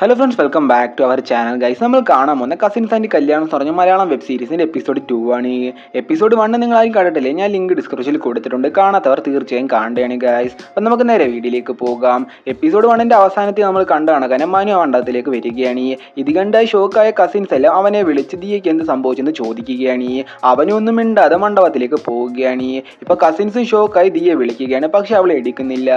Hello friends, welcome back to our channel guys. നമ്മൾ കാണാൻ പോകുന്ന കസിൻസ് ആൻഡ് കല്യാണം എന്ന് പറഞ്ഞ മലയാളം വെബ് സീരീസിൻ്റെ എപ്പിസോഡ് 2 ആണ്. എപ്പിസോഡ് 1 നിങ്ങൾ ആരും കണ്ടിട്ടില്ലേ? ഞാൻ ലിങ്ക് ഡിസ്ക്രിപ്ഷനിൽ കൊടുത്തിട്ടുണ്ട്. കാണാത്തവർ തീർച്ചയായും കാണേണ്ടതാണ് ഗൈസ്. അപ്പം നമുക്ക് നേരെ വീഡിയോയിലേക്ക് പോകാം. എപ്പിസോഡ് 1ൻ്റെ അവസാനത്തിൽ നമ്മൾ കണ്ടാണ് കനമാനു ആ മണ്ഡപത്തിലേക്ക് വരികയാണ്. ഇത് കണ്ടായി ഷോക്കായ കസിൻസ് എല്ലാം അവനെ വിളിച്ച് ദിയയ്ക്ക് എന്ത് സംഭവിച്ചെന്ന് ചോദിക്കുകയാണ്. അവനൊന്നും മിണ്ടാതെ മണ്ഡപത്തിലേക്ക് പോവുകയാണ്. ഇപ്പോൾ കസിൻസും ഷോക്കായി ദിയെ വിളിക്കുകയാണ്, പക്ഷെ അവൾ എടുക്കുന്നില്ല.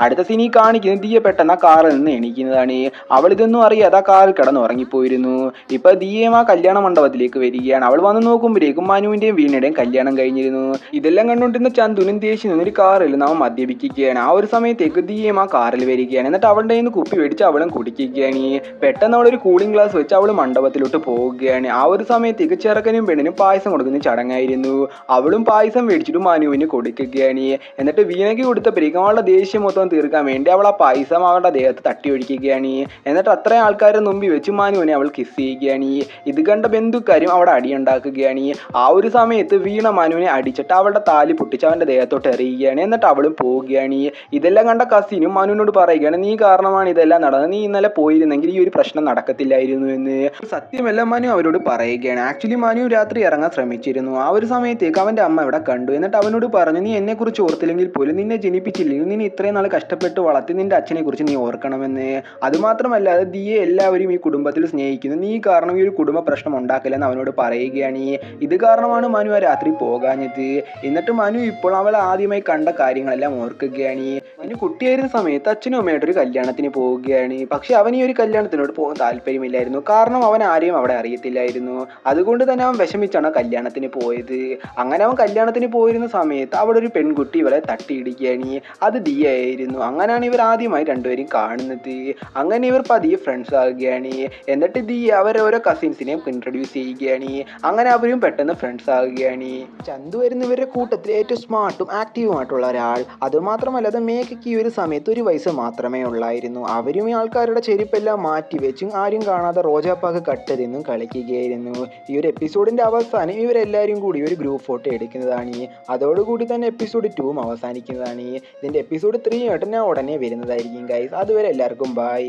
അടുത്ത സീനി കാണിക്കുന്നത് ദിയ പെട്ടെന്ന് ആ കാറിൽ നിന്ന് എണീക്കുന്നതാണ്. അവൾ ഇതൊന്നും അറിയാതെ ആ കാറിൽ കിടന്ന് ഉറങ്ങിപ്പോയിരുന്നു. ഇപ്പൊ ദിയയും ആ കല്യാണ മണ്ഡപത്തിലേക്ക് വരികയാണ്. അവൾ വന്ന് നോക്കുമ്പോഴേക്കും മനുവിന്റെയും വീണയുടെയും കല്യാണം കഴിഞ്ഞിരുന്നു. ഇതെല്ലാം കണ്ടുകൊണ്ടിരുന്ന ചന്തുനും ദേഷ്യം നിന്നൊരു കാറിൽ നാം മദ്യപിക്കുകയാണ്. ആ ഒരു സമയത്തേക്ക് ദിയയും ആ കാറിൽ വരികയാണ്. എന്നിട്ട് അവളുടെ നിന്ന് കുപ്പി മേടിച്ച് അവളും കുടിക്കുകയാണ്. പെട്ടെന്ന് അവളൊരു കൂളിംഗ് ഗ്ലാസ് വെച്ച് അവൾ മണ്ഡപത്തിലോട്ട് പോവുകയാണ്. ആ ഒരു സമയത്തേക്ക് ചെറുക്കനും പെണ്ണിനും പായസം കൊടുക്കുന്ന ചടങ്ങായിരുന്നു. അവളും പായസം മേടിച്ചിട്ട് മനുവിന് കൊടുക്കുകയാണ്. എന്നിട്ട് വീണയ്ക്ക് കൊടുത്തപ്പോഴേക്കും അവളുടെ ദേഷ്യം മൊത്തം തീർക്കാൻ വേണ്ടി അവൾ ആ പായസം അവളുടെ ദേഹത്ത് തട്ടി ഒഴിക്കുകയാണ്. എന്നിട്ട് അത്രയും ആൾക്കാരെ മുമ്പിൽ വെച്ച് മനുവിനെ അവൾ കിസ് ചെയ്യുകയാണ്. ഇത് കണ്ട ബന്ധുക്കാരും അവിടെ അടിയുണ്ടാക്കുകയാണ്. ആ ഒരു സമയത്ത് വീണ മനുവിനെ അടിച്ചിട്ട് അവളുടെ താലി പൊട്ടിച്ച് അവൻ്റെ ദേഹത്തോട്ട് എറിയുകയാണ്. എന്നിട്ട് അവളും പോവുകയാണ്. ഇതെല്ലാം കണ്ട കസിനും മനുവിനോട് പറയുകയാണ്, നീ കാരണമാണ് ഇതെല്ലാം നടന്നത്, നീ ഇന്നലെ പോയിരുന്നെങ്കിൽ ഈ ഒരു പ്രശ്നം നടക്കത്തില്ലായിരുന്നു എന്ന്. സത്യമെല്ലാം മനു അവരോട് പറയുകയാണ്. ആക്ച്വലി മനു രാത്രി ഇറങ്ങാൻ ശ്രമിച്ചിരുന്നു. ആ ഒരു സമയത്തേക്ക് അവൻ്റെ അമ്മ ഇവിടെ കണ്ടു. എന്നിട്ട് അവനോട് പറഞ്ഞു, നീ എന്നെക്കുറിച്ച് ഓർത്തില്ലെങ്കിൽ പോലും നിന്നെ ജനിപ്പിച്ചില്ലെങ്കിൽ നിന്നെ ഇത്രയും നാൾ കഷ്ടപ്പെട്ട് വളർത്തി നിന്റെ അച്ഛനെ കുറിച്ച് നീ ഓർക്കണമെന്ന്. അതുമാത്രമല്ല ദിയെ എല്ലാവരും ഈ കുടുംബത്തിൽ സ്നേഹിക്കുന്നു, നീ കാരണം ഈ ഒരു കുടുംബ പ്രശ്നം ഉണ്ടാക്കില്ലെന്ന് അവനോട് പറയുകയാണ്. ഇത് കാരണമാണ് മനു ആ രാത്രി പോകാഞ്ഞത്. എന്നിട്ട് മനു ഇപ്പോൾ അവൾ ആദ്യമായി കണ്ട കാര്യങ്ങളെല്ലാം ഓർക്കുകയാണ്. മനു കുട്ടിയായിരുന്ന സമയത്ത് അച്ഛനും അമ്മയായിട്ടൊരു കല്യാണത്തിന് പോവുകയാണ്. പക്ഷെ അവൻ ഈ ഒരു കല്യാണത്തിനോട് പോകാൻ താല്പര്യമില്ലായിരുന്നു. കാരണം അവൻ ആരെയും അവിടെ അറിയത്തില്ലായിരുന്നു. അതുകൊണ്ട് തന്നെ അവൻ വിഷമിച്ചാണ് കല്യാണത്തിന് പോയത്. അങ്ങനെ അവൻ കല്യാണത്തിന് പോയിരുന്ന സമയത്ത് അവിടെ ഒരു പെൺകുട്ടി ഇവരെ തട്ടിയിടിക്കുകയാണ്. അത് ദിയ ആയിരുന്നു. അങ്ങനെയാണ് ഇവർ ആദ്യമായി രണ്ടുപേരും കാണുന്നത്. അങ്ങനെ ഇവർ പതിയെ ഫ്രണ്ട്സ് ആകുകയാണ്. എന്നിട്ട് ദിയ അവരോരോ കസിൻസിനെയും ഇൻട്രൊഡ്യൂസ് ചെയ്യുകയാണ്. അങ്ങനെ അവരും പെട്ടെന്ന് ഫ്രണ്ട്സ് ആകുകയാണ്. ചന്തു വരുന്നവരുടെ കൂട്ടത്തിൽ ഏറ്റവും സ്മാർട്ടും ആക്റ്റീവുമായിട്ടുള്ള ഒരാൾ. അതുമാത്രമല്ല അത് മേഘയ്ക്ക് ഈ ഒരു സമയത്ത് 1 വയസ്സ് മാത്രമേ ഉള്ളായിരുന്നു. അവരും ഈ ആൾക്കാരുടെ ചെരുപ്പെല്ലാം മാറ്റി വെച്ചും ആരും കാണാതെ റോജാപ്പാക്ക് കട്ടതെന്നും കളിക്കുകയായിരുന്നു. ഈ ഒരു എപ്പിസോഡിന്റെ അവസാനം ഇവരെല്ലാവരും കൂടി ഒരു ഗ്രൂപ്പ് ഫോട്ടോ എടുക്കുന്നതാണ്. അതോടുകൂടി തന്നെ എപ്പിസോഡ് 2 അവസാനിക്കുന്നതാണ്. ഇതിന്റെ എപ്പിസോഡ് 3 ആയിട്ട് ഞാൻ ഉടനെ വരുന്നതായിരിക്കും ഗൈസ്. അതുവരെ എല്ലാവർക്കും ബൈ.